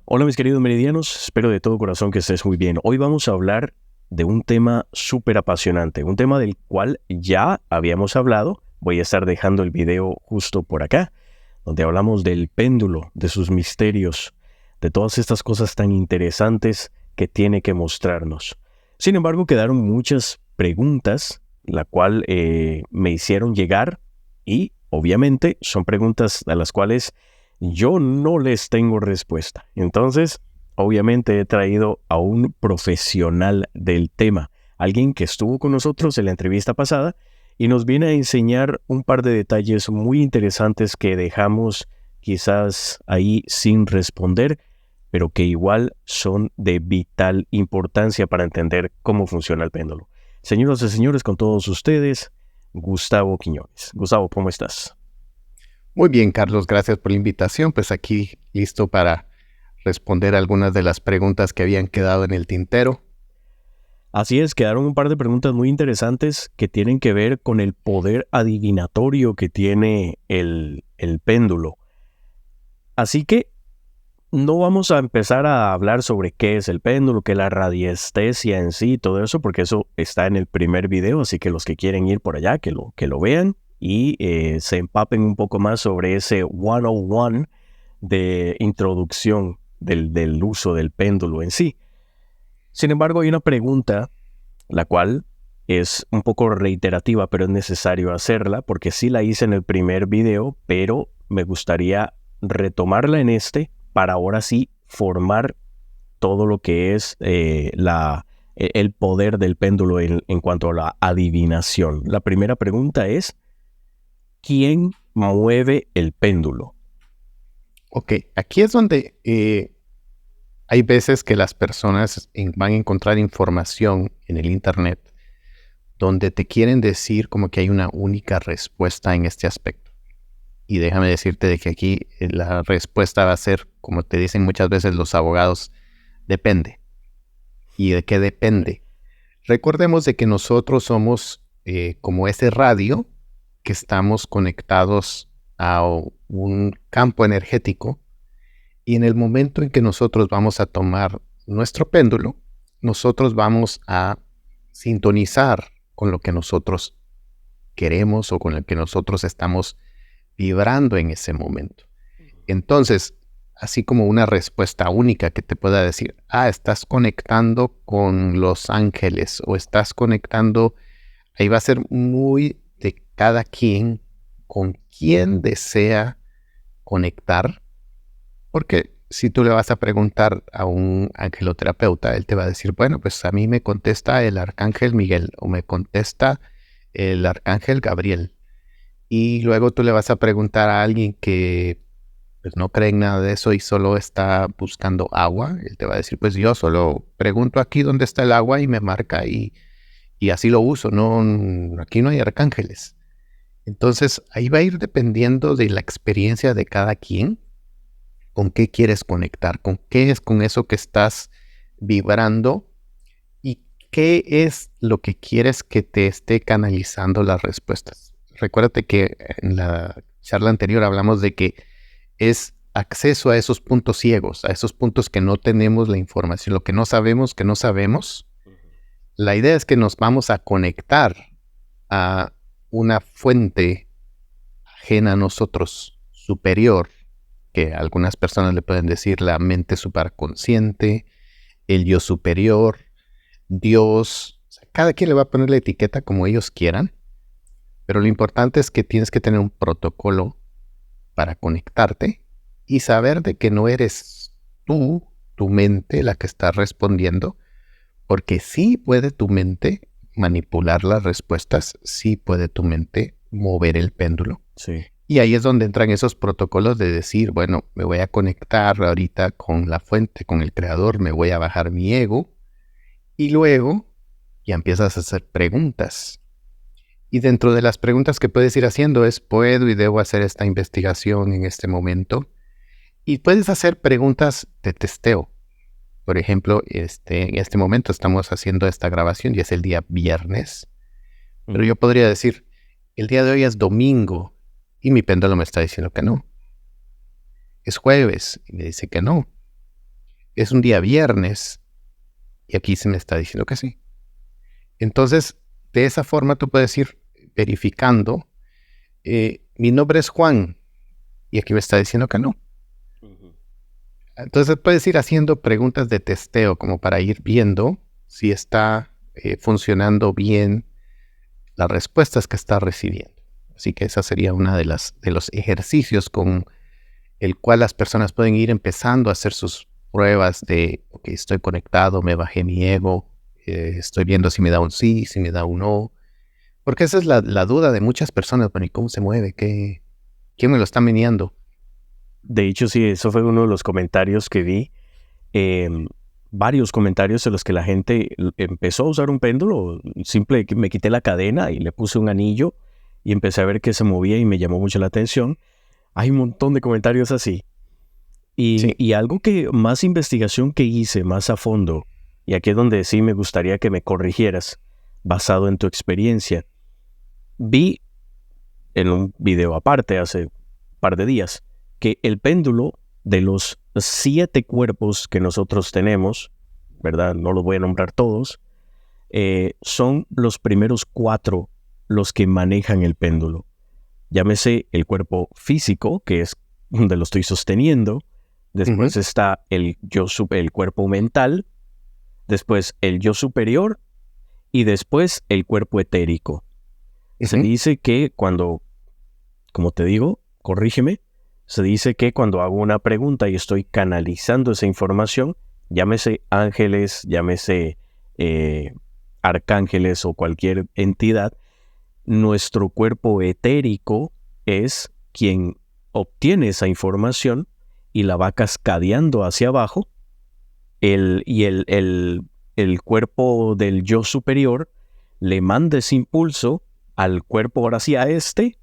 Hola mis queridos meridianos, espero de todo corazón que estés muy bien. Hoy vamos a hablar de un tema súper apasionante, un tema del cual ya habíamos hablado. Voy a estar dejando el video justo por acá, donde hablamos del péndulo, de sus misterios, de todas estas cosas tan interesantes que tiene que mostrarnos. Sin embargo, quedaron muchas preguntas, la cual me hicieron llegar y obviamente son preguntas a las cuales yo no les tengo respuesta. Entonces, obviamente he traído a un profesional del tema, alguien que estuvo con nosotros en la entrevista pasada y nos viene a enseñar un par de detalles muy interesantes que dejamos quizás ahí sin responder, pero que igual son de vital importancia para entender cómo funciona el péndulo. Señoras y señores, con todos ustedes, Gustavo Quiñones. Gustavo, ¿cómo estás? Muy bien, Carlos, gracias por la invitación. Pues aquí listo para responder algunas de las preguntas que habían quedado en el tintero. Así es, quedaron un par de preguntas muy interesantes que tienen que ver con el poder adivinatorio que tiene el péndulo. Así que no vamos a empezar a hablar sobre qué es el péndulo, qué es la radiestesia en sí, todo eso, porque eso está en el primer video, así que los que quieren ir por allá, que lo vean y se empapen un poco más sobre ese 101 de introducción del uso del péndulo en sí. Sin embargo, hay una pregunta la cual es un poco reiterativa, pero es necesario hacerla porque sí la hice en el primer video, pero me gustaría retomarla en este para ahora sí formar todo lo que es el poder del péndulo en cuanto a la adivinación. La primera pregunta es, ¿quién mueve el péndulo? Ok, aquí es donde hay veces que las personas van a encontrar información en el Internet donde te quieren decir como que hay una única respuesta en este aspecto. Y déjame decirte de que aquí la respuesta va a ser, como te dicen muchas veces los abogados, depende. ¿Y de qué depende? Recordemos de que nosotros somos como ese radio que estamos conectados a un campo energético y en el momento en que nosotros vamos a tomar nuestro péndulo, nosotros vamos a sintonizar con lo que nosotros queremos o con lo que nosotros estamos vibrando en ese momento. Entonces, así como una respuesta única que te pueda decir, estás conectando con los ángeles o estás conectando, ahí va a ser muy de cada quien con quien desea conectar, porque si tú le vas a preguntar a un angeloterapeuta, él te va a decir, bueno, pues a mí me contesta el arcángel Miguel o me contesta el arcángel Gabriel. Y luego tú le vas a preguntar a alguien que pues no cree en nada de eso y solo está buscando agua, él te va a decir, pues yo solo pregunto aquí dónde está el agua y me marca y así lo uso, no, aquí no hay arcángeles. Entonces ahí va a ir dependiendo de la experiencia de cada quien, con qué quieres conectar, con qué es con eso que estás vibrando y qué es lo que quieres que te esté canalizando las respuestas. Recuérdate que en la charla anterior hablamos de que es acceso a esos puntos ciegos, a esos puntos que no tenemos la información, lo que no sabemos, que no sabemos. La idea es que nos vamos a conectar a una fuente ajena a nosotros, superior, que algunas personas le pueden decir la mente superconsciente, el yo superior, Dios. O sea, cada quien le va a poner la etiqueta como ellos quieran, pero lo importante es que tienes que tener un protocolo para conectarte y saber de que no eres tú, tu mente, la que está respondiendo, porque sí puede tu mente manipular las respuestas, sí puede tu mente mover el péndulo. Sí. Y ahí es donde entran esos protocolos de decir, bueno, me voy a conectar ahorita con la fuente, con el creador, me voy a bajar mi ego y luego ya empiezas a hacer preguntas. Y dentro de las preguntas que puedes ir haciendo es, ¿puedo y debo hacer esta investigación en este momento? Y puedes hacer preguntas de testeo. Por ejemplo, en este momento estamos haciendo esta grabación y es el día viernes. Pero yo podría decir, el día de hoy es domingo y mi péndulo me está diciendo que no. Es jueves y me dice que no. es un día viernes y aquí se me está diciendo que sí. Entonces, de esa forma tú puedes ir verificando, mi nombre es Juan y aquí me está diciendo que no. Entonces puedes ir haciendo preguntas de testeo como para ir viendo si está funcionando bien las respuestas que está recibiendo. Así que esa sería una de los ejercicios con el cual las personas pueden ir empezando a hacer sus pruebas de, ok, estoy conectado, me bajé mi ego, estoy viendo si me da un sí, si me da un no. Porque esa es la duda de muchas personas. Bueno, ¿y cómo se mueve? ¿Quién me lo está meneando? De hecho, sí, eso fue uno de los comentarios que vi. Varios comentarios en los que la gente empezó a usar un péndulo. Simple, me quité la cadena y le puse un anillo y empecé a ver que se movía y me llamó mucho la atención. Hay un montón de comentarios así. Sí. Y algo que más investigación que hice más a fondo, y aquí es donde sí me gustaría que me corrigieras, basado en tu experiencia, vi en un video aparte hace un par de días que el péndulo de los 7 cuerpos que nosotros tenemos, ¿verdad? No los voy a nombrar todos, son los primeros 4 los que manejan el péndulo. Llámese el cuerpo físico, que es donde lo estoy sosteniendo. Después está el cuerpo mental, después el yo superior y después el cuerpo etérico. Se dice que cuando, como te digo, corrígeme, se dice que cuando hago una pregunta y estoy canalizando esa información, llámese ángeles, llámese arcángeles o cualquier entidad, nuestro cuerpo etérico es quien obtiene esa información y la va cascadeando hacia abajo, el cuerpo del yo superior le manda ese impulso al cuerpo, ahora sí a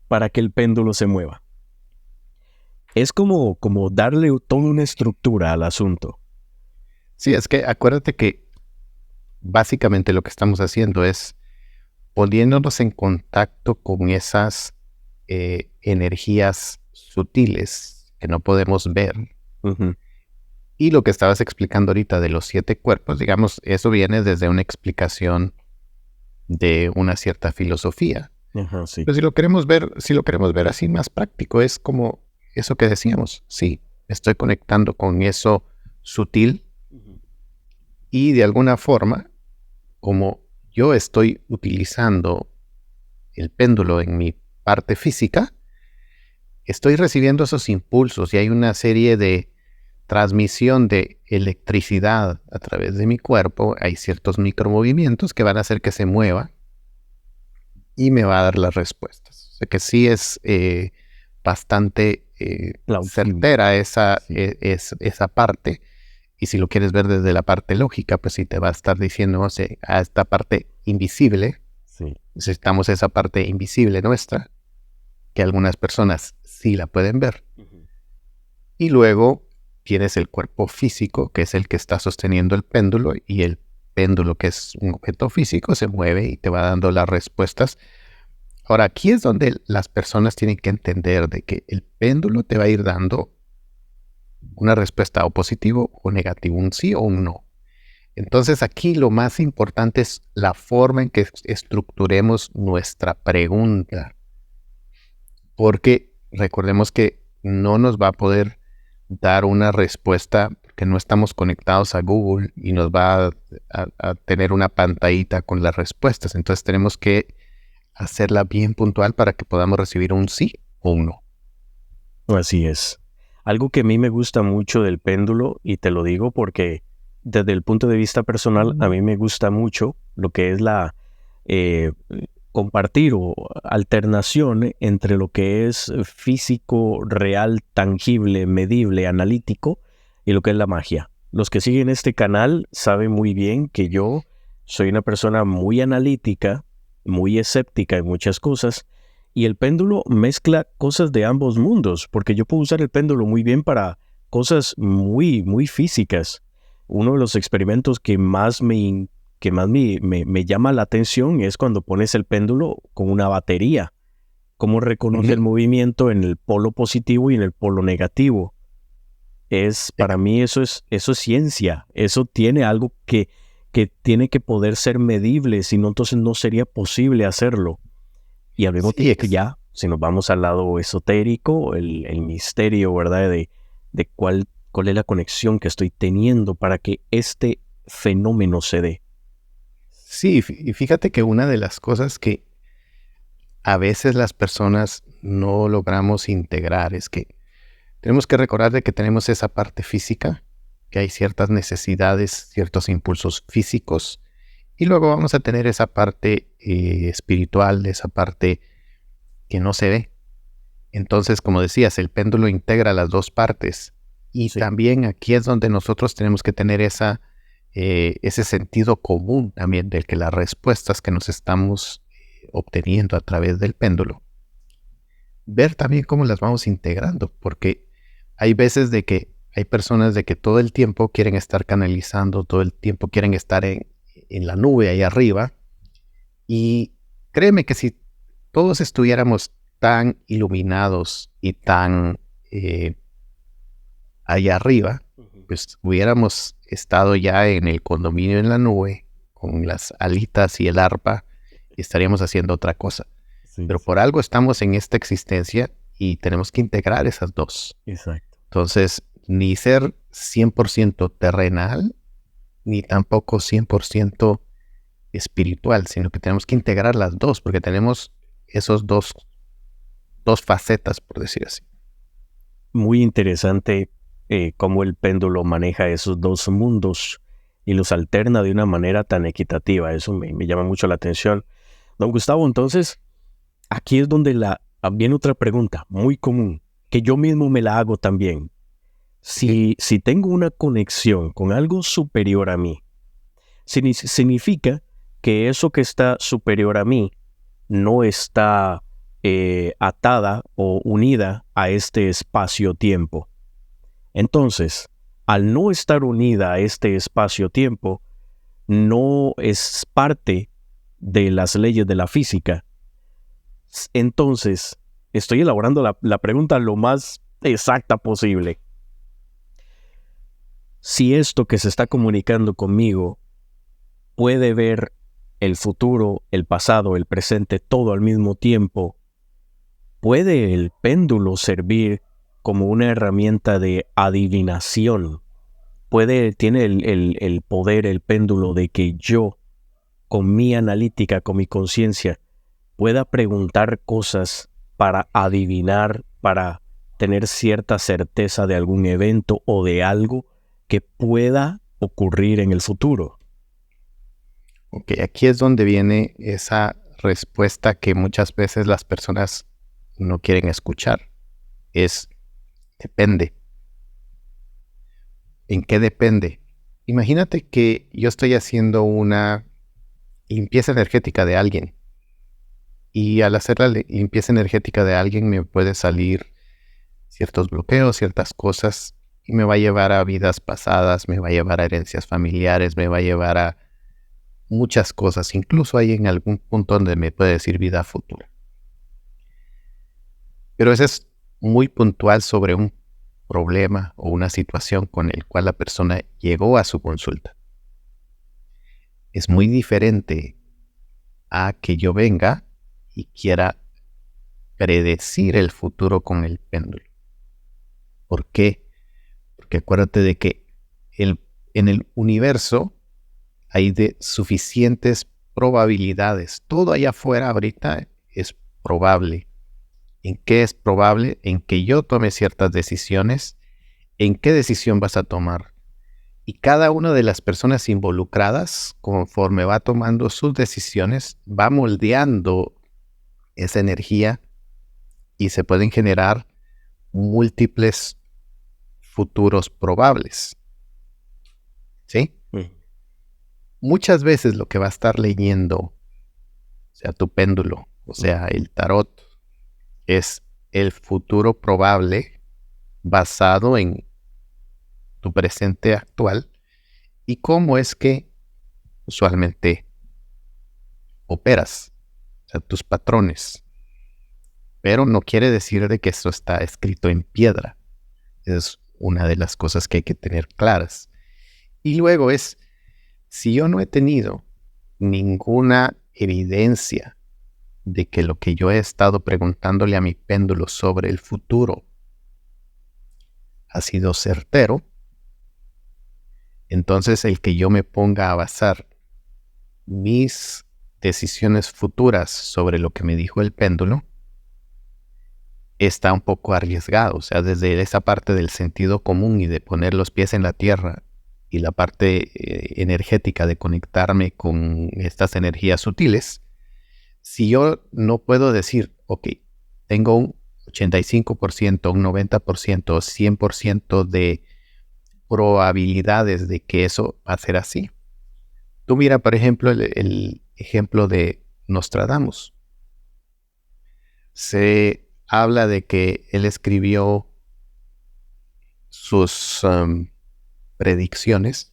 para que el péndulo se mueva. Es como darle toda una estructura al asunto. Sí, es que acuérdate que básicamente lo que estamos haciendo es poniéndonos en contacto con esas energías sutiles que no podemos ver. Y lo que estabas explicando ahorita de los 7 cuerpos, digamos, eso viene desde una explicación de una cierta filosofía. Sí. Pero si lo queremos ver así más práctico, es como eso que decíamos. Sí, estoy conectando con eso sutil y de alguna forma, como yo estoy utilizando el péndulo en mi parte física, estoy recibiendo esos impulsos y hay una serie de transmisión de electricidad a través de mi cuerpo. Hay ciertos micromovimientos que van a hacer que se mueva y me va a dar las respuestas. O sea que sí es bastante certera esa parte. Y si lo quieres ver desde la parte lógica, pues sí te va a estar diciendo, o sea, a esta parte invisible. Sí. Necesitamos esa parte invisible nuestra, que algunas personas sí la pueden ver. Y luego tienes el cuerpo físico, que es el que está sosteniendo el péndulo, y el péndulo, que es un objeto físico, se mueve y te va dando las respuestas. Ahora, aquí es donde las personas tienen que entender de que el péndulo te va a ir dando una respuesta o positivo o negativo, un sí o un no. Entonces aquí lo más importante es la forma en que estructuremos nuestra pregunta. Porque recordemos que no nos va a poder dar una respuesta porque no estamos conectados a Google y nos va a tener una pantallita con las respuestas. Entonces tenemos que hacerla bien puntual para que podamos recibir un sí o un no. Así es. Algo que a mí me gusta mucho del péndulo, y te lo digo porque desde el punto de vista personal, a mí me gusta mucho lo que es la compartir o alternación entre lo que es físico, real, tangible, medible, analítico, y lo que es la magia. Los que siguen este canal saben muy bien que yo soy una persona muy analítica, muy escéptica en muchas cosas, y el péndulo mezcla cosas de ambos mundos, porque yo puedo usar el péndulo muy bien para cosas muy, muy físicas. Uno de los experimentos que más me llama la atención es cuando pones el péndulo con una batería. Cómo reconoce el movimiento en el polo positivo y en el polo negativo. Para mí eso es ciencia. Eso tiene algo que tiene que poder ser medible, si no, entonces no sería posible hacerlo. Y al mismo Sí, tiempo ya, si nos vamos al lado esotérico, el misterio, ¿verdad? De cuál es la conexión que estoy teniendo para que este fenómeno se dé. sí, y fíjate que una de las cosas que a veces las personas no logramos integrar es que tenemos que recordar de que tenemos esa parte física, que hay ciertas necesidades, ciertos impulsos físicos, y luego vamos a tener esa parte espiritual, esa parte que no se ve. Entonces, como decías, el péndulo integra las dos partes. Y Sí. también aquí es donde nosotros tenemos que tener ese sentido común también de que las respuestas que nos estamos obteniendo a través del péndulo, ver también cómo las vamos integrando, porque hay veces de que hay personas de que todo el tiempo quieren estar canalizando, todo el tiempo quieren estar en la nube ahí arriba. Y créeme que si todos estuviéramos tan iluminados y tan allá arriba, Ujú. pues hubiéramos estado ya en el condominio en la nube, con las alitas y el arpa, y estaríamos haciendo otra cosa. Sí, Pero sí, por algo estamos en esta existencia y tenemos que integrar esas dos. exacto. Entonces, ni ser 100% terrenal, ni tampoco 100% espiritual, sino que tenemos que integrar las dos, porque tenemos esos dos facetas, por decir así. Muy interesante cómo el péndulo maneja esos dos mundos y los alterna de una manera tan equitativa. Eso me llama mucho la atención. Don Gustavo, entonces, aquí es donde viene otra pregunta muy común, que yo mismo me la hago también. ¿Ok? Si tengo una conexión con algo superior a mí, significa que eso que está superior a mí no está atada o unida a este espacio-tiempo. Entonces, al no estar unida a este espacio-tiempo, no es parte de las leyes de la física. Entonces, estoy elaborando la pregunta lo más exacta posible. Si esto que se está comunicando conmigo puede ver el futuro, el pasado, el presente, todo al mismo tiempo, ¿puede el péndulo servir como una herramienta de adivinación? Tiene el poder, el péndulo, de que yo, con mi analítica, con mi conciencia, pueda preguntar cosas para adivinar, para tener cierta certeza de algún evento o de algo que pueda ocurrir en el futuro. Ok, aquí es donde viene esa respuesta que muchas veces las personas no quieren escuchar. Es depende. ¿En qué depende? Imagínate que yo estoy haciendo una limpieza energética de alguien y al hacer la limpieza energética de alguien me puede salir ciertos bloqueos, ciertas cosas y me va a llevar a vidas pasadas, me va a llevar a herencias familiares, me va a llevar a muchas cosas, incluso hay en algún punto donde me puede decir vida futura. Pero eso es muy puntual sobre un problema o una situación con el cual la persona llegó a su consulta. Es muy diferente a que yo venga y quiera predecir el futuro con el péndulo. ¿Por qué? Porque acuérdate de que en el universo hay de suficientes probabilidades. Todo allá afuera ahorita es probable. ¿En qué es probable? En que yo tome ciertas decisiones. ¿En qué decisión vas a tomar? Y cada una de las personas involucradas, conforme va tomando sus decisiones, va moldeando esa energía y se pueden generar múltiples futuros probables. ¿Sí? Mm. Muchas veces lo que va a estar leyendo, o sea, tu péndulo, o Mm. sea, el tarot, es el futuro probable basado en tu presente actual y cómo es que usualmente operas, o sea, tus patrones. Pero no quiere decir de que esto está escrito en piedra. Es una de las cosas que hay que tener claras. Y luego es, si yo no he tenido ninguna evidencia de que lo que yo he estado preguntándole a mi péndulo sobre el futuro ha sido certero, entonces el que yo me ponga a basar mis decisiones futuras sobre lo que me dijo el péndulo está un poco arriesgado. O sea, desde esa parte del sentido común y de poner los pies en la tierra y la parte energética de conectarme con estas energías sutiles, si yo no puedo decir, ok, tengo un 85%, un 90%, 100% de probabilidades de que eso va a ser así. Tú mira, por ejemplo, el ejemplo de Nostradamus. Se habla de que él escribió sus predicciones,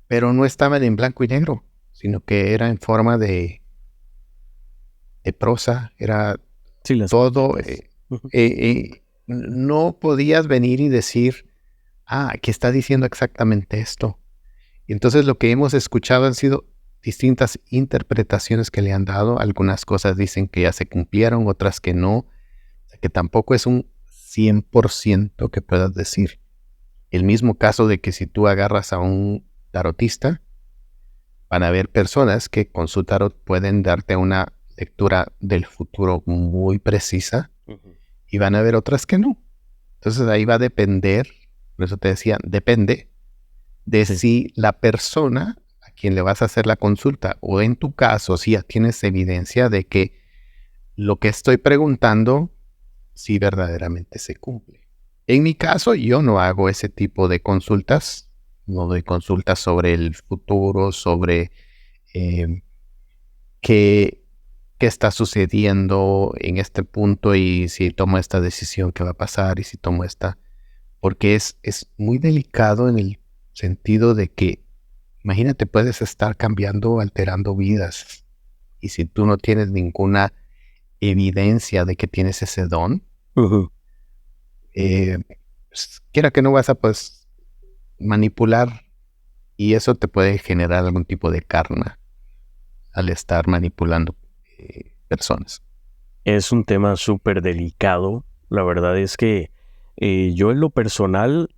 pero no estaban en blanco y negro, sino que era en forma de prosa, era Sí, todo. No podías venir y decir, que está diciendo exactamente esto. Y entonces lo que hemos escuchado han sido distintas interpretaciones que le han dado. Algunas cosas dicen que ya se cumplieron, otras que no. O sea, que tampoco es un 100% que puedas decir. El mismo caso de que si tú agarras a un tarotista, van a haber personas que con su tarot pueden darte una lectura del futuro muy precisa y van a haber otras que no. Entonces ahí va a depender, por eso te decía, depende de si la persona a quien le vas a hacer la consulta o en tu caso si ya tienes evidencia de que lo que estoy preguntando sí verdaderamente se cumple. En mi caso yo no hago ese tipo de consultas, no doy consultas sobre el futuro, sobre qué está sucediendo en este punto y si tomo esta decisión, qué va a pasar y si tomo esta, porque es muy delicado en el sentido de que, imagínate, puedes estar cambiando, alterando vidas. Y si tú no tienes ninguna evidencia de que tienes ese don, pues, quiera que no vas a pues manipular y eso te puede generar algún tipo de karma al estar manipulando personas. Es un tema súper delicado. La verdad es que yo en lo personal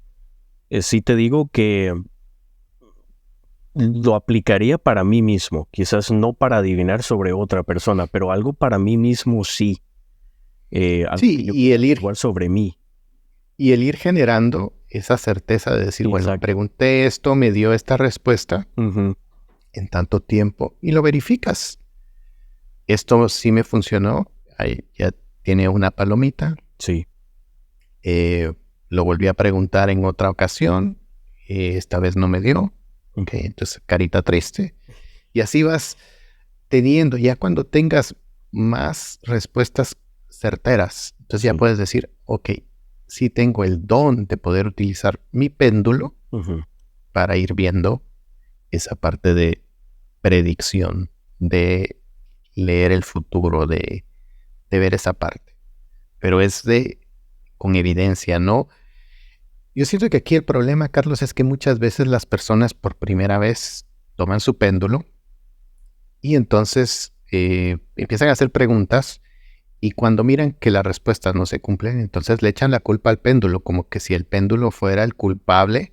sí te digo que lo aplicaría para mí mismo. Quizás no para adivinar sobre otra persona, pero algo para mí mismo sí. Algo Sí, que yo y igual sobre mí. y el ir generando esa certeza de decir, bueno, Exacto. pregunté esto, me dio esta respuesta en tanto tiempo y lo verificas. Esto sí me funcionó, ahí ya tiene una palomita. Sí. Lo volví a preguntar en otra ocasión, esta vez no me dio. Okay, entonces carita triste. Y así vas teniendo, ya cuando tengas más respuestas certeras, entonces ya puedes decir, ok, sí tengo el don de poder utilizar mi péndulo para ir viendo esa parte de predicción, de leer el futuro, de ver esa parte. Pero es con evidencia, ¿no? Yo siento que aquí el problema, Carlos, es que muchas veces las personas por primera vez toman su péndulo y entonces empiezan a hacer preguntas y cuando miran que las respuestas no se cumplen, entonces le echan la culpa al péndulo, como que si el péndulo fuera el culpable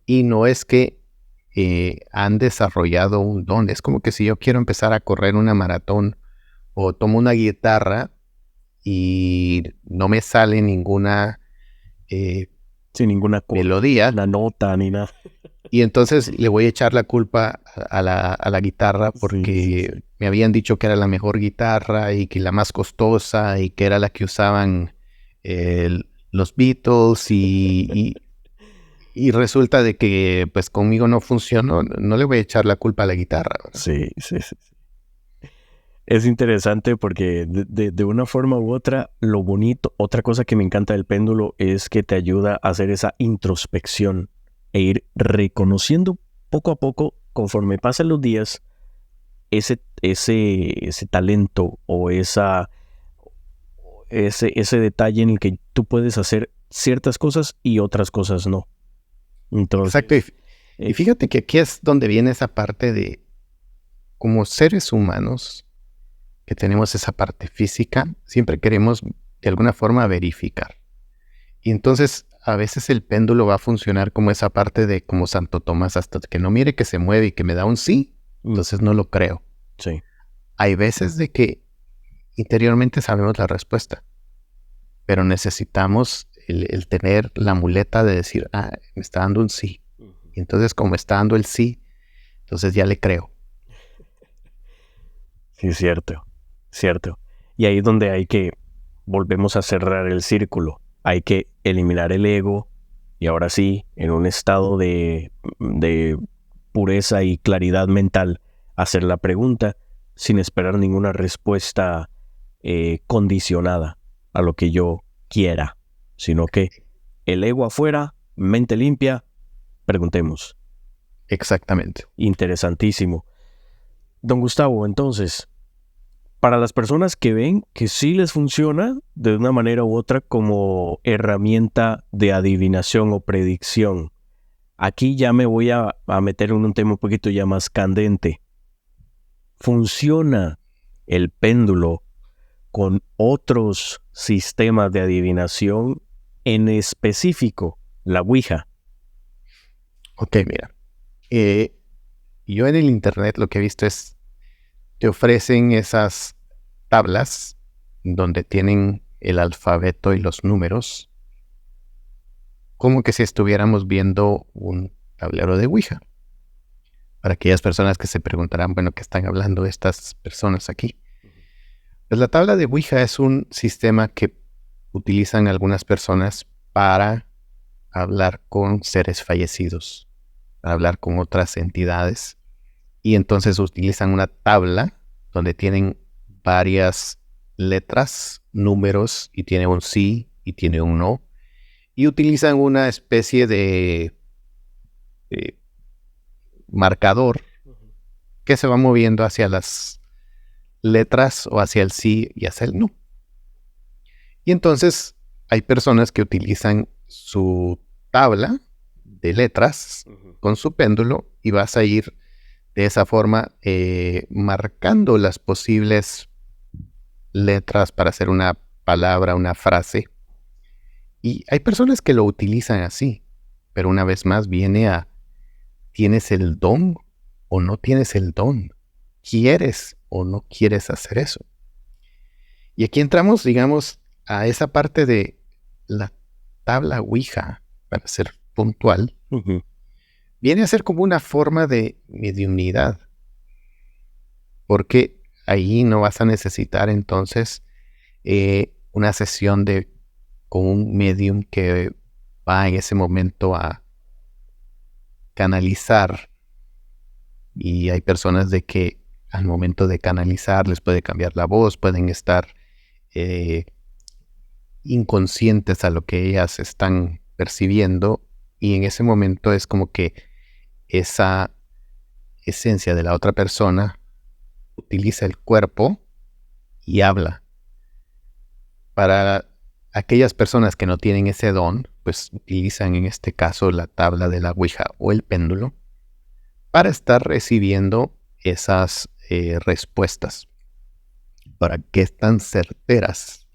y no es que han desarrollado un don. Es como que si yo quiero empezar a correr una maratón o tomo una guitarra y no me sale ninguna sin ninguna melodía, una nota ni nada. y entonces le voy a echar la culpa a la guitarra porque me habían dicho que era la mejor guitarra y que la más costosa y que era la que usaban los Beatles y resulta de que pues conmigo no funcionó. No le voy a echar la culpa a la guitarra, ¿verdad? Sí. Es interesante porque de una forma u otra, lo bonito, otra cosa que me encanta del péndulo es que te ayuda a hacer esa introspección e ir reconociendo poco a poco, conforme pasan los días, ese talento o ese detalle en el que tú puedes hacer ciertas cosas y otras cosas no. Entonces, Exacto. Y fíjate que aquí es donde viene esa parte de, como seres humanos, que tenemos esa parte física, siempre queremos de alguna forma verificar. Y entonces a veces el péndulo va a funcionar como esa parte de como Santo Tomás, hasta que no mire que se mueve y que me da un sí, entonces no lo creo. sí. Hay veces de que interiormente sabemos la respuesta, pero necesitamos el tener la muleta de decir, me está dando un sí. Y entonces como me está dando el sí, entonces ya le creo. Sí, cierto. Y ahí es donde volvemos a cerrar el círculo. Hay que eliminar el ego y ahora sí, en un estado de pureza y claridad mental, hacer la pregunta sin esperar ninguna respuesta condicionada a lo que yo quiera, sino que el ego afuera, mente limpia, preguntemos. Exactamente. Interesantísimo. Don Gustavo, entonces, para las personas que ven que sí les funciona de una manera u otra como herramienta de adivinación o predicción, aquí ya me voy a meter en un tema un poquito ya más candente. ¿Funciona el péndulo con otros sistemas de adivinación, en específico la Ouija? Ok, mira. Yo en el internet lo que he visto es, te ofrecen esas tablas donde tienen el alfabeto y los números, como que si estuviéramos viendo un tablero de Ouija. Para aquellas personas que se preguntarán, bueno, ¿qué están hablando estas personas aquí? Pues la tabla de Ouija es un sistema que utilizan algunas personas para hablar con seres fallecidos, para hablar con otras entidades. Y entonces utilizan una tabla donde tienen varias letras, números, y tiene un sí y tiene un no. Y utilizan una especie de marcador que se va moviendo hacia las letras o hacia el sí y hacia el no. Y entonces hay personas que utilizan su tabla de letras con su péndulo y vas a ir de esa forma marcando las posibles letras para hacer una palabra, una frase. Y hay personas que lo utilizan así, pero una vez más viene a, ¿tienes el don o no tienes el don? ¿Quieres o no quieres hacer eso? Y aquí entramos, digamos, a esa parte de la tabla Ouija, para ser puntual, viene a ser como una forma de mediunidad, porque ahí no vas a necesitar entonces una sesión con un medium que va en ese momento a canalizar, y hay personas de que al momento de canalizar les puede cambiar la voz, pueden estar inconscientes a lo que ellas están percibiendo, y en ese momento es como que esa esencia de la otra persona utiliza el cuerpo y habla. Para aquellas personas que no tienen ese don, pues utilizan en este caso la tabla de la Ouija o el péndulo para estar recibiendo esas respuestas. Para qué tan certeras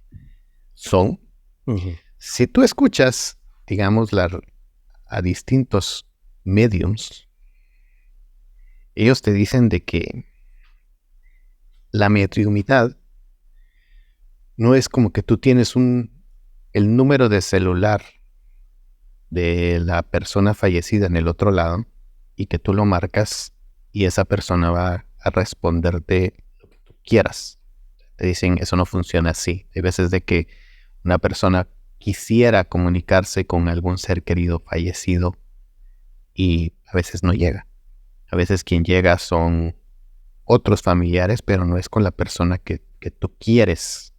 son. Si tú escuchas, digamos, a distintos mediums, ellos te dicen de que la mediumidad no es como que tú tienes el número de celular de la persona fallecida en el otro lado y que tú lo marcas y esa persona va a responderte lo que tú quieras. Te dicen, eso no funciona así. Hay veces de que una persona quisiera comunicarse con algún ser querido fallecido y a veces no llega. A veces quien llega son otros familiares, pero no es con la persona que tú quieres.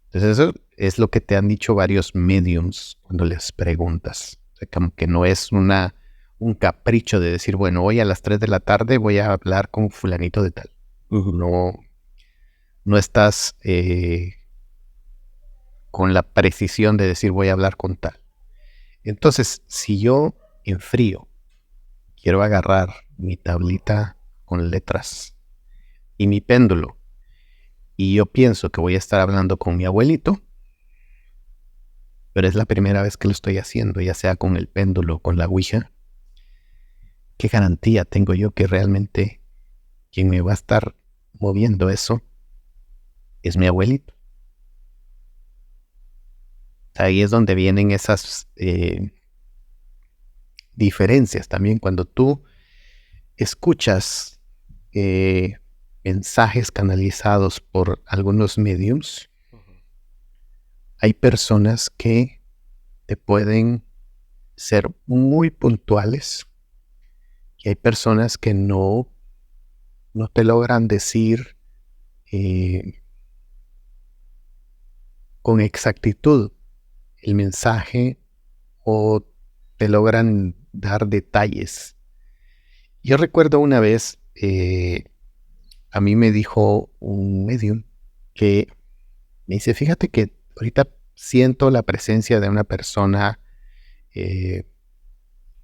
Entonces eso es lo que te han dicho varios mediums cuando les preguntas. O sea, como que no es un capricho de decir, bueno, hoy a las 3 de la tarde voy a hablar con fulanito de tal. No estás con la precisión de decir voy a hablar con tal. Entonces, si yo en frío quiero agarrar mi tablita con letras y mi péndulo, y yo pienso que voy a estar hablando con mi abuelito, pero es la primera vez que lo estoy haciendo, ya sea con el péndulo o con la ouija, ¿qué garantía tengo yo que realmente quien me va a estar moviendo eso es mi abuelito? Ahí es donde vienen esas diferencias también. Cuando tú escuchas mensajes canalizados por algunos mediums, hay personas que te pueden ser muy puntuales y hay personas que no te logran decir con exactitud el mensaje o te logran dar detalles. Yo recuerdo una vez, a mí me dijo un medium que me dice, fíjate que ahorita siento la presencia de una persona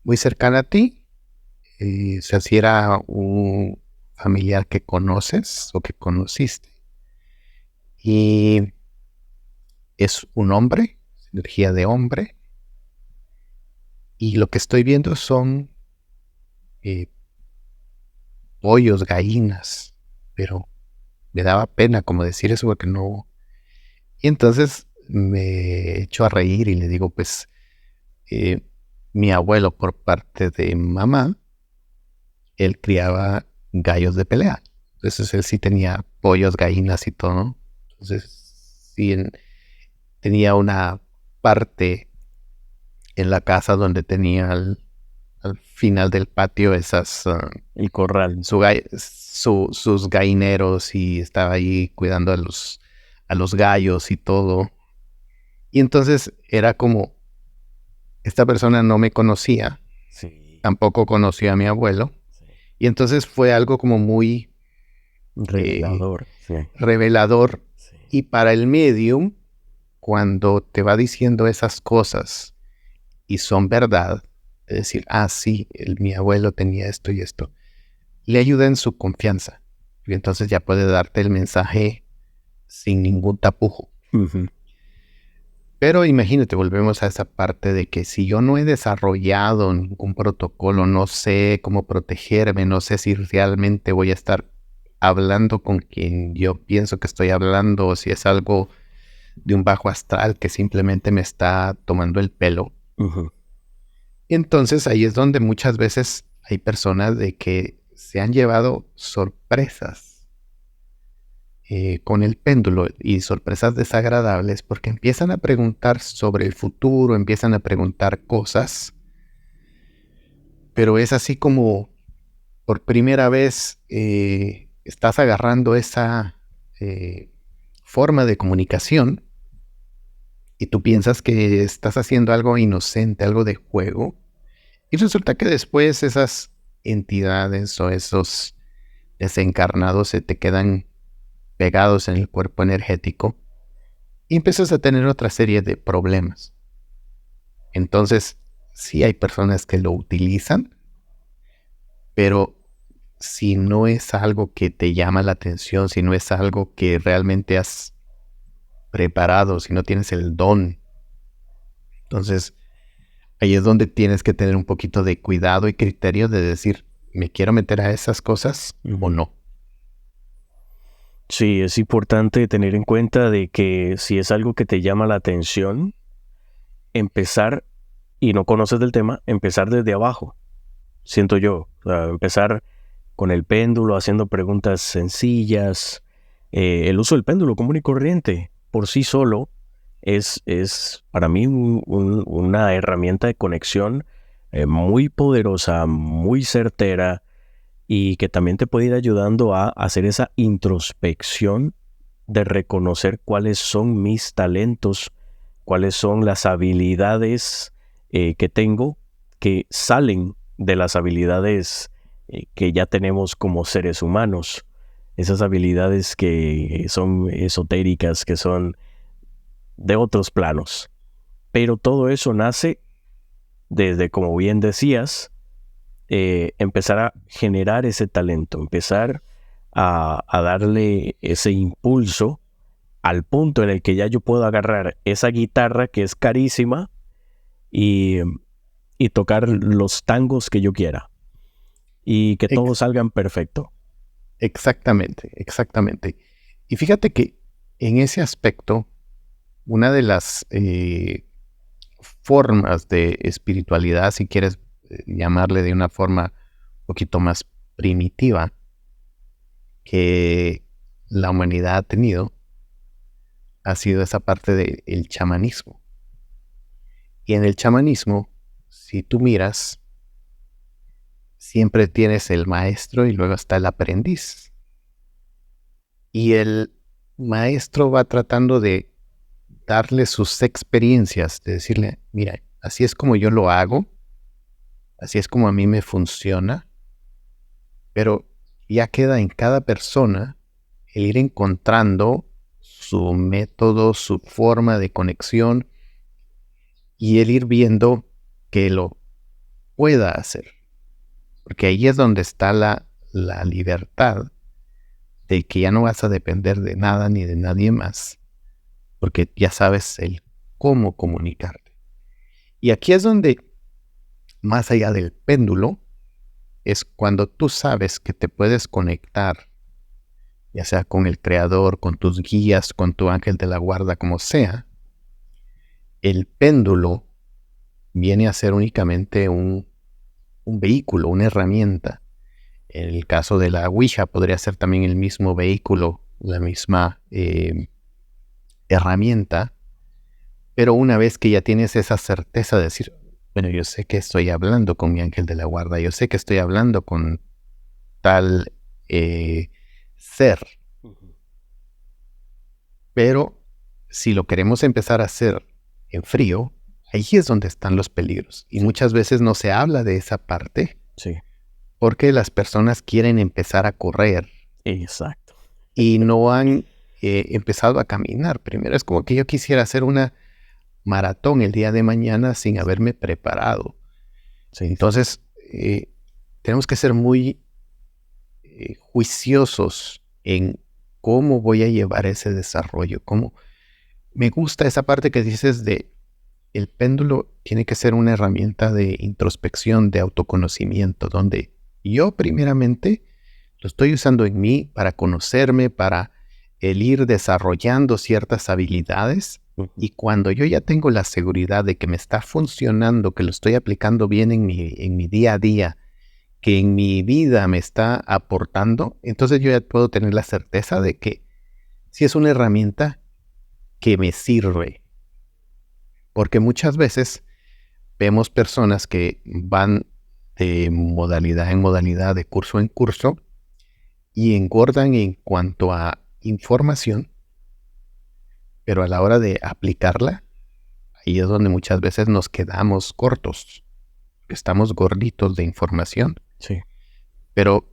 muy cercana a ti. O sea, si era un familiar que conoces o que conociste. Y es un hombre, energía de hombre. Y lo que estoy viendo son pollos, gallinas. Pero me daba pena como decir eso porque no. Y entonces me echo a reír y le digo, pues, mi abuelo por parte de mamá, él criaba gallos de pelea. Entonces él sí tenía pollos, gallinas y todo, ¿no? Entonces sí tenía una parte en la casa donde tenía al final del patio esas... El corral. sus gallineros y estaba ahí cuidando a los gallos y todo. Y entonces era como, esta persona no me conocía, Sí. tampoco conoció a mi abuelo. Sí. Y entonces fue algo como muy Revelador. Sí. revelador. Sí. Y para el medium, cuando te va diciendo esas cosas y son verdad, es decir, sí, mi abuelo tenía esto y esto, le ayuda en su confianza. Y entonces ya puede darte el mensaje sin ningún tapujo. Uh-huh. Pero imagínate, volvemos a esa parte de que si yo no he desarrollado ningún protocolo, no sé cómo protegerme, no sé si realmente voy a estar hablando con quien yo pienso que estoy hablando, o si es algo de un bajo astral que simplemente me está tomando el pelo. Uh-huh. Entonces ahí es donde muchas veces hay personas de que se han llevado sorpresas con el péndulo y sorpresas desagradables porque empiezan a preguntar sobre el futuro, empiezan a preguntar cosas, pero es así como por primera vez estás agarrando esa forma de comunicación y tú piensas que estás haciendo algo inocente, algo de juego, y resulta que después esas entidades o esos desencarnados se te quedan pegados en el cuerpo energético y empiezas a tener otra serie de problemas. Entonces, sí hay personas que lo utilizan, pero si no es algo que te llama la atención, si no es algo que realmente has preparado, si no tienes el don, entonces ahí es donde tienes que tener un poquito de cuidado y criterio de decir, ¿me quiero meter a esas cosas o no? Sí, es importante tener en cuenta de que si es algo que te llama la atención, empezar, y no conoces del tema, empezar desde abajo, siento yo. O sea, empezar con el péndulo, haciendo preguntas sencillas. El uso del péndulo común y corriente por sí solo es para mí una herramienta de conexión muy poderosa, muy certera, y que también te puede ir ayudando a hacer esa introspección de reconocer cuáles son mis talentos, cuáles son las habilidades que tengo, que salen de las habilidades que ya tenemos como seres humanos. Esas habilidades que son esotéricas, que son de otros planos. Pero todo eso nace desde, como bien decías, empezar a generar ese talento, empezar a darle ese impulso al punto en el que ya yo puedo agarrar esa guitarra que es carísima y tocar los tangos que yo quiera y que todos salgan perfecto. Exactamente. Y fíjate que en ese aspecto, una de las formas de espiritualidad, si quieres llamarle de una forma un poquito más primitiva que la humanidad ha tenido, ha sido esa parte del chamanismo. Y en el chamanismo, si tú miras, siempre tienes el maestro y luego está el aprendiz. Y el maestro va tratando de darle sus experiencias, de decirle, mira, así es como yo lo hago, así es como a mí me funciona, pero ya queda en cada persona el ir encontrando su método, su forma de conexión y el ir viendo que lo pueda hacer. Porque ahí es donde está la libertad de que ya no vas a depender de nada ni de nadie más, porque ya sabes el cómo comunicarte. Y aquí es donde, más allá del péndulo, es cuando tú sabes que te puedes conectar, ya sea con el creador, con tus guías, con tu ángel de la guarda, como sea. El péndulo viene a ser únicamente un vehículo, una herramienta. En el caso de la Ouija podría ser también el mismo vehículo, la misma herramienta, pero una vez que ya tienes esa certeza de decir, bueno, yo sé que estoy hablando con mi ángel de la guarda, yo sé que estoy hablando con tal ser, pero si lo queremos empezar a hacer en frío, ahí es donde están los peligros. Y muchas veces no se habla de esa parte. Sí. Porque las personas quieren empezar a correr. Exacto. Y no han empezado a caminar. Primero es como que yo quisiera hacer una maratón el día de mañana sin haberme preparado. Sí. Entonces, tenemos que ser muy juiciosos en cómo voy a llevar ese desarrollo. Me gusta esa parte que dices de el péndulo tiene que ser una herramienta de introspección, de autoconocimiento, donde yo primeramente lo estoy usando en mí para conocerme, para el ir desarrollando ciertas habilidades. Y cuando yo ya tengo la seguridad de que me está funcionando, que lo estoy aplicando bien en mi día a día, que en mi vida me está aportando, entonces yo ya puedo tener la certeza de que sí es una herramienta que me sirve. Porque muchas veces vemos personas que van de modalidad en modalidad, de curso en curso, y engordan en cuanto a información, pero a la hora de aplicarla, ahí es donde muchas veces nos quedamos cortos. Estamos gorditos de información. Sí. Pero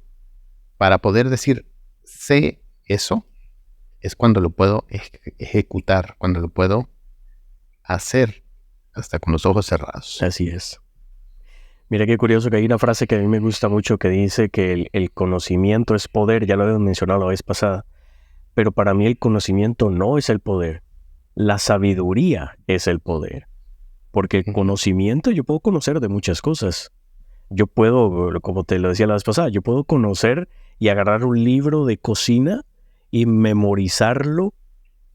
para poder decir, sé eso, es cuando lo puedo ejecutar, cuando lo puedo hacer hasta con los ojos cerrados. Así es. Mira qué curioso que hay una frase que a mí me gusta mucho que dice que el conocimiento es poder, ya lo habíamos mencionado la vez pasada, pero para mí el conocimiento no es el poder, la sabiduría es el poder, porque el conocimiento yo puedo conocer de muchas cosas. Yo puedo, como te lo decía la vez pasada, yo puedo conocer y agarrar un libro de cocina y memorizarlo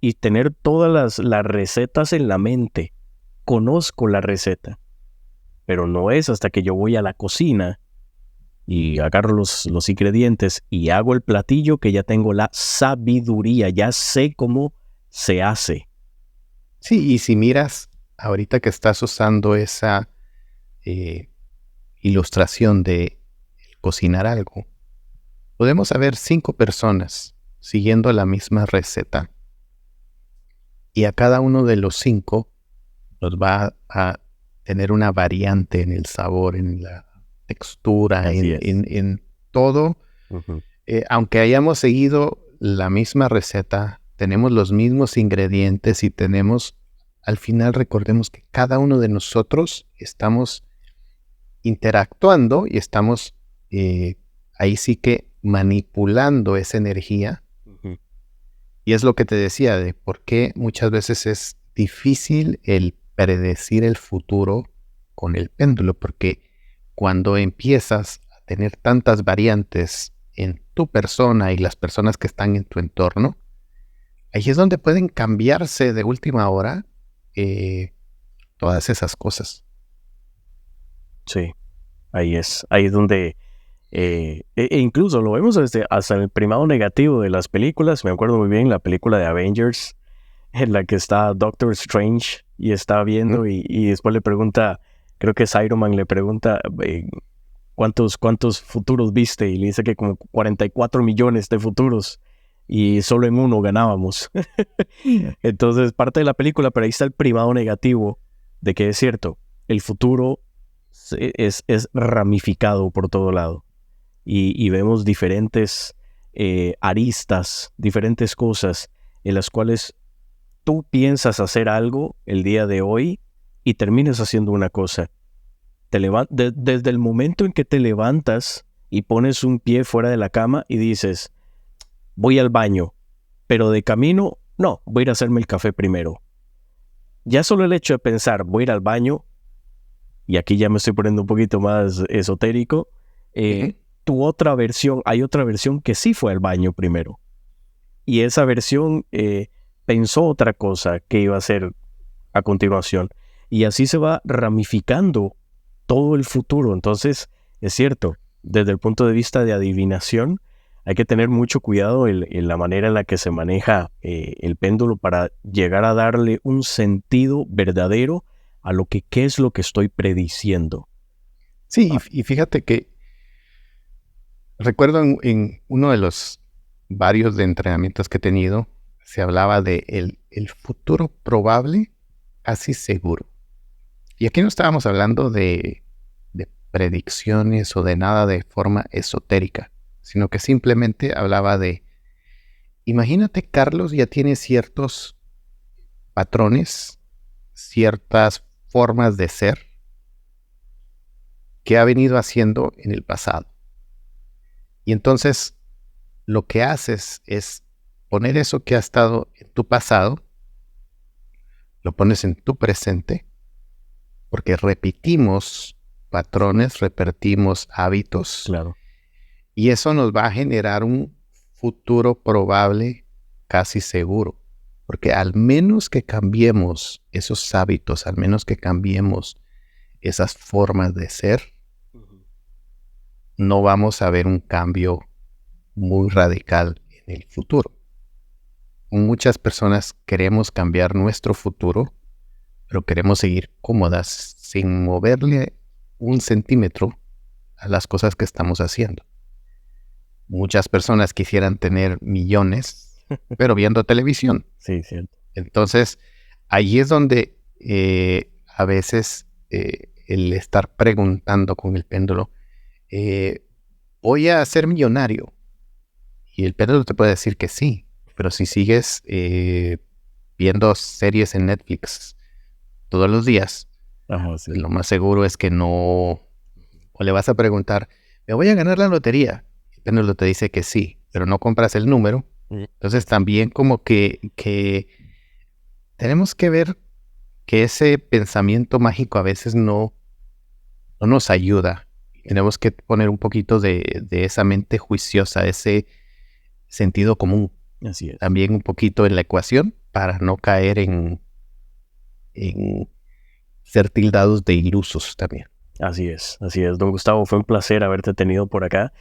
y tener todas las recetas en la mente. Conozco la receta, pero no es hasta que yo voy a la cocina y agarro los ingredientes y hago el platillo que ya tengo la sabiduría, ya sé cómo se hace. Sí, y si miras, ahorita que estás usando esa ilustración de cocinar algo, podemos haber 5 personas siguiendo la misma receta y a cada uno de los 5 nos va a tener una variante en el sabor, en la textura, en todo. Aunque hayamos seguido la misma receta, tenemos los mismos ingredientes y tenemos al final recordemos que cada uno de nosotros estamos interactuando y estamos ahí sí que manipulando esa energía. Ujú. Y es lo que te decía de por qué muchas veces es difícil el predecir el futuro con el péndulo, porque cuando empiezas a tener tantas variantes en tu persona y las personas que están en tu entorno, ahí es donde pueden cambiarse de última hora todas esas cosas. Sí, ahí es donde, incluso lo vemos hasta el primado negativo de las películas. Me acuerdo muy bien la película de Avengers, en la que está Doctor Strange y está ¿Mm? viendo y después le pregunta, creo que es Iron Man, le pregunta cuántos futuros viste y le dice que como 44 millones de futuros y solo en uno ganábamos. Entonces parte de la película, pero ahí está el primado negativo de que es cierto, el futuro es ramificado por todo lado y vemos diferentes aristas, diferentes cosas en las cuales tú piensas hacer algo el día de hoy y terminas haciendo una cosa. Desde el momento en que te levantas y pones un pie fuera de la cama y dices, voy al baño, pero de camino, no, voy a ir a hacerme el café primero. Ya solo el hecho de pensar, voy a ir al baño, y aquí ya me estoy poniendo un poquito más esotérico, Ujú. hay otra versión que sí fue al baño primero. Y esa versión pensó otra cosa que iba a hacer a continuación. Y así se va ramificando todo el futuro. Entonces, es cierto, desde el punto de vista de adivinación, hay que tener mucho cuidado en la manera en la que se maneja el péndulo para llegar a darle un sentido verdadero a lo que qué es lo que estoy prediciendo. Sí, y fíjate que recuerdo en uno de los varios de entrenamientos que he tenido, se hablaba de el futuro probable, casi seguro. Y aquí no estábamos hablando de predicciones o de nada de forma esotérica, sino que simplemente hablaba de, imagínate, Carlos ya tiene ciertos patrones, ciertas formas de ser que ha venido haciendo en el pasado. Y entonces lo que haces es poner eso que ha estado en tu pasado, lo pones en tu presente, porque repetimos patrones, repetimos hábitos, Claro. y eso nos va a generar un futuro probable casi seguro. Porque al menos que cambiemos esos hábitos, al menos que cambiemos esas formas de ser, no vamos a ver un cambio muy radical en el futuro. Muchas personas queremos cambiar nuestro futuro, pero queremos seguir cómodas sin moverle un centímetro a las cosas que estamos haciendo. Muchas personas quisieran tener millones, pero viendo televisión. Sí, cierto. Entonces, ahí es donde a veces el estar preguntando con el péndulo, voy a ser millonario. Y el péndulo te puede decir que sí, pero si sigues viendo series en Netflix todos los días, Ajá, sí. lo más seguro es que no. O le vas a preguntar, ¿me voy a ganar la lotería? El péndulo te dice que sí, pero no compras el número. Entonces también como que tenemos que ver que ese pensamiento mágico a veces no nos ayuda. Tenemos que poner un poquito de esa mente juiciosa, ese sentido común, Así es. también un poquito en la ecuación para no caer en ser tildados de ilusos también. Así es, así es. Don Gustavo, fue un placer haberte tenido por acá.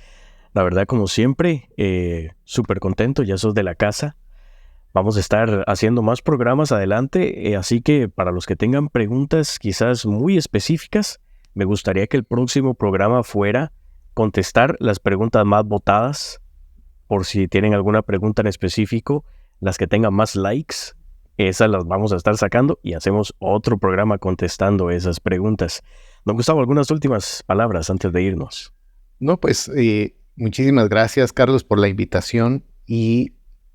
La verdad, como siempre, súper contento, ya sos de la casa. Vamos a estar haciendo más programas adelante, así que para los que tengan preguntas quizás muy específicas, me gustaría que el próximo programa fuera contestar las preguntas más votadas, por si tienen alguna pregunta en específico, las que tengan más likes, esas las vamos a estar sacando y hacemos otro programa contestando esas preguntas. Don Gustavo, algunas últimas palabras antes de irnos. No, pues muchísimas gracias, Carlos, por la invitación. Y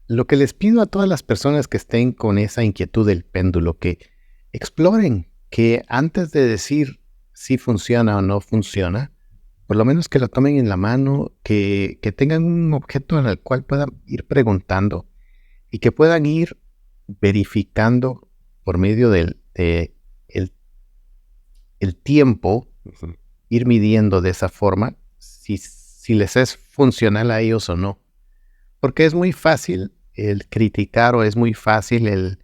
lo que les pido a todas las personas que estén con esa inquietud del péndulo, que exploren, que antes de decir si funciona o no funciona, por lo menos que lo tomen en la mano, que tengan un objeto en el cual puedan ir preguntando y que puedan ir verificando por medio el tiempo, ir midiendo de esa forma si les es funcional a ellos o no. Porque es muy fácil el criticar o es muy fácil el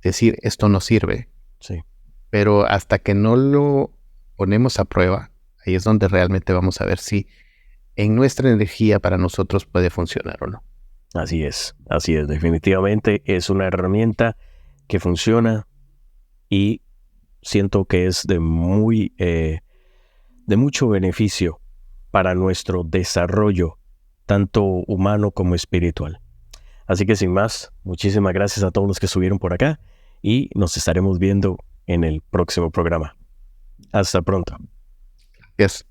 decir esto no sirve. Sí. Pero hasta que no lo ponemos a prueba, ahí es donde realmente vamos a ver si en nuestra energía para nosotros puede funcionar o no. Así es. Definitivamente es una herramienta que funciona y siento que es de mucho beneficio para nuestro desarrollo, tanto humano como espiritual. Así que sin más, muchísimas gracias a todos los que estuvieron por acá y nos estaremos viendo en el próximo programa. Hasta pronto. Yes.